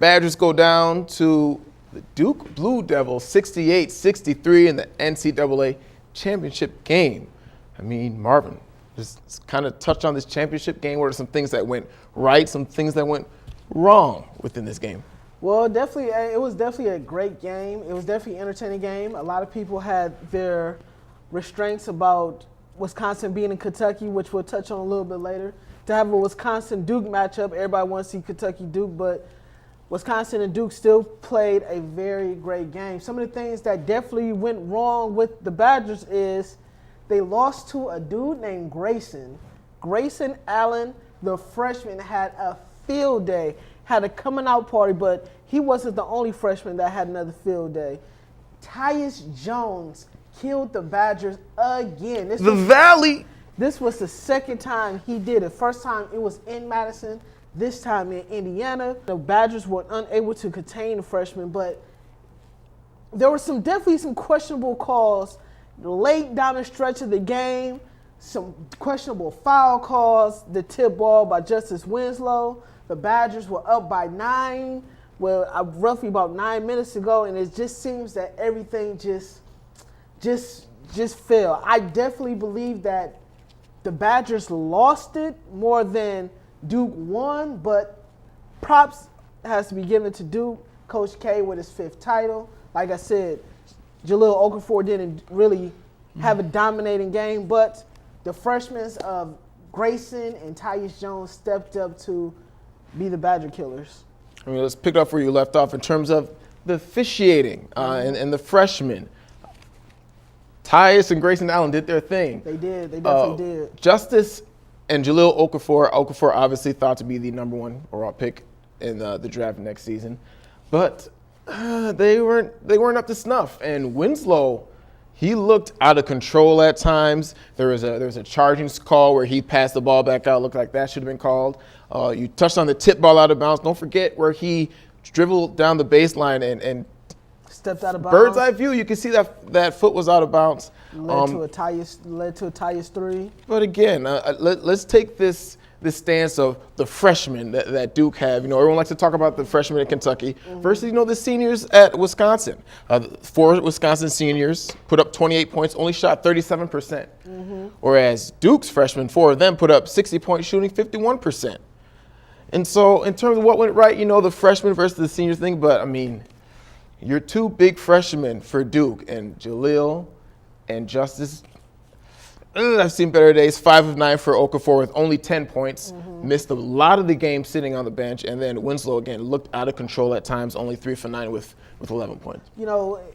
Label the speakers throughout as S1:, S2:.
S1: Badgers go down to the Duke Blue Devils 68-63 in the NCAA Championship game. I mean, Marvin, just kind of touch on this championship game. What are some things that went right, some things that went wrong within this game?
S2: Well, it was definitely a great game. It was definitely an entertaining game. A lot of people had their restraints about Wisconsin being in Kentucky, which we'll touch on a little bit later. To have a Wisconsin-Duke matchup, everybody wants to see Kentucky-Duke, but Wisconsin and Duke still played a very great game. Some of the things that definitely went wrong with the Badgers is they lost to a dude named Grayson. Grayson Allen, the freshman, had a field day, had a coming out party, but he wasn't the only freshman that had another field day. Tyus Jones killed the Badgers again. This was the second time he did it. First time it was in Madison, this time in Indiana. The Badgers were unable to contain the freshman, but there were definitely some questionable calls late down the stretch of the game, some questionable foul calls, the tip ball by Justice Winslow. The Badgers were up by 9, roughly about 9 minutes ago, and it just seems that everything just fell. I definitely believe that the Badgers lost it more than Duke won, but props has to be given to Duke. Coach K with his 5th title. Like I said, Jahlil Okafor didn't really have a dominating game, but the freshmen of Grayson and Tyus Jones stepped up to be the Badger killers.
S1: I mean, let's pick up where you left off in terms of the officiating and the freshmen. Tyus and Grayson Allen did their thing.
S2: They did. They definitely did.
S1: Justice and Jahlil Okafor. Okafor obviously thought to be the number 1 overall pick in the draft next season, but they weren't up to snuff. And Winslow, he looked out of control at times. There was a charging call where he passed the ball back out. Looked like that should have been called. You touched on the tip ball out of bounds. Don't forget where he dribbled down the baseline and
S2: stepped out of bounds.
S1: Bird's eye view, you can see that foot was out of bounds.
S2: Led to a Tyus 3.
S1: But again, let's take this stance of the freshmen that Duke have. You know, everyone likes to talk about the freshmen in Kentucky versus, the seniors at Wisconsin. 4 Wisconsin seniors put up 28 points, only shot 37%. Whereas Duke's freshmen, 4 of them put up 60 points, shooting 51%. And so in terms of what went right, the freshmen versus the seniors thing, but I mean, you're 2 big freshmen for Duke, and Jahlil and Justice, I've seen better days. 5 of 9 for Okafor with only 10 points. Missed a lot of the game sitting on the bench. And then Winslow, again, looked out of control at times, only 3 for 9 with 11 points.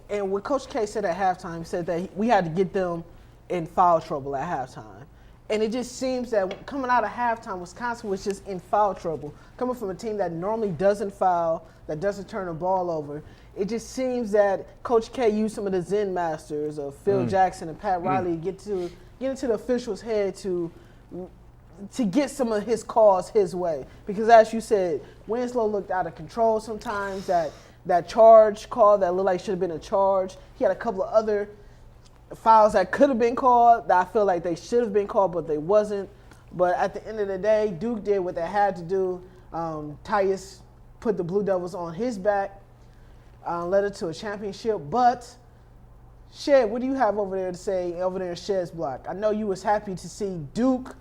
S2: And what Coach K said at halftime, he said that we had to get them in foul trouble at halftime. And it just seems that coming out of halftime, Wisconsin was just in foul trouble. Coming from a team that normally doesn't foul, that doesn't turn the ball over, it just seems that Coach K used some of the Zen masters of Phil Jackson and Pat Riley to get into the official's head to get some of his calls his way. Because as you said, Winslow looked out of control sometimes. That charge call that looked like should have been a charge. He had a couple of other fouls that could have been called that I feel like they should have been called, but they wasn't. But at the end of the day, Duke did what they had to do. Tyus put the Blue Devils on his back, led it to a championship. But Shed, what do you have over there to say over there in Shed's block? I know you was happy to see Duke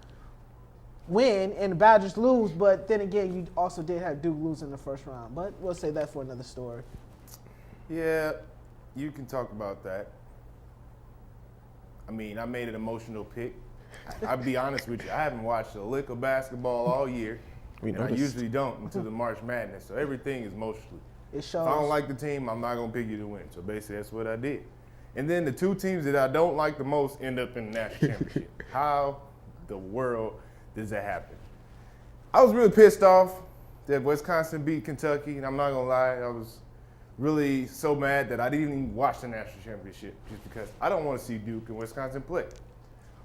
S2: win and the Badgers lose, but then again, you also did have Duke lose in the first round. But we'll save that for another story.
S3: Yeah, you can talk about that. I mean, I made an emotional pick. I'll be honest with you, I haven't watched a lick of basketball all year. I usually don't until the March Madness, so everything is emotional.
S2: It shows.
S3: If I don't like the team, I'm not going to pick you to win. So basically, that's what I did. And then the 2 teams that I don't like the most end up in the national championship. How the world does that happen? I was really pissed off that Wisconsin beat Kentucky, and I'm not going to lie, I was really so mad that I didn't even watch the national championship just because I don't want to see Duke and Wisconsin play.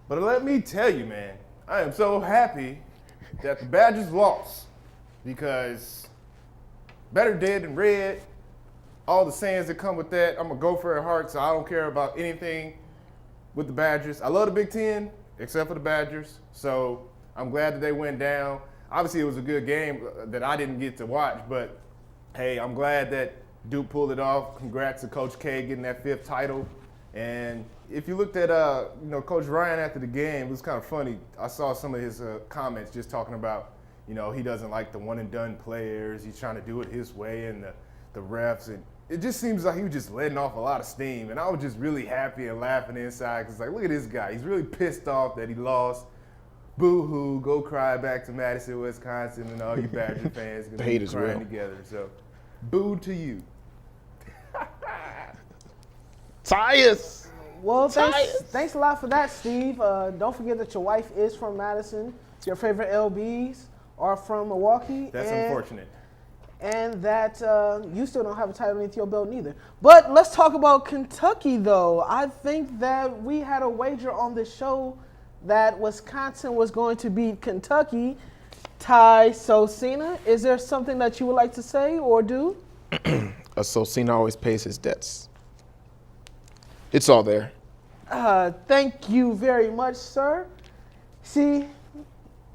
S3: But let me tell you, man, I am so happy that the Badgers lost because better dead than red, all the sayings that come with that. I'm a Gopher at heart, so I don't care about anything with the Badgers. I love the Big Ten, except for the Badgers, so I'm glad that they went down. Obviously, it was a good game that I didn't get to watch, but hey, I'm glad that Duke pulled it off. Congrats to Coach K getting that 5th title. And if you looked at Coach Ryan after the game, it was kind of funny. I saw some of his comments just talking about, he doesn't like the one and done players. He's trying to do it his way, and the refs, and it just seems like he was just letting off a lot of steam. And I was just really happy and laughing inside because, look at this guy. He's really pissed off that he lost. Boo-hoo, go cry back to Madison, Wisconsin, and all you Badger fans going to be crying together. So, boo to you.
S1: Tyus!
S2: Well, thanks a lot for that, Steve. Don't forget that your wife is from Madison. Your favorite LBs are from Milwaukee.
S3: That's unfortunate.
S2: And that you still don't have a title underneath your belt neither. But let's talk about Kentucky, though. I think that we had a wager on this show that Wisconsin was going to beat Kentucky. Ty Sosina, is there something that you would like to say or do?
S1: Sosina always pays his debts. It's all there.
S2: Thank you very much, sir. See,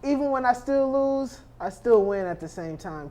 S2: even when I still lose, I still win at the same time.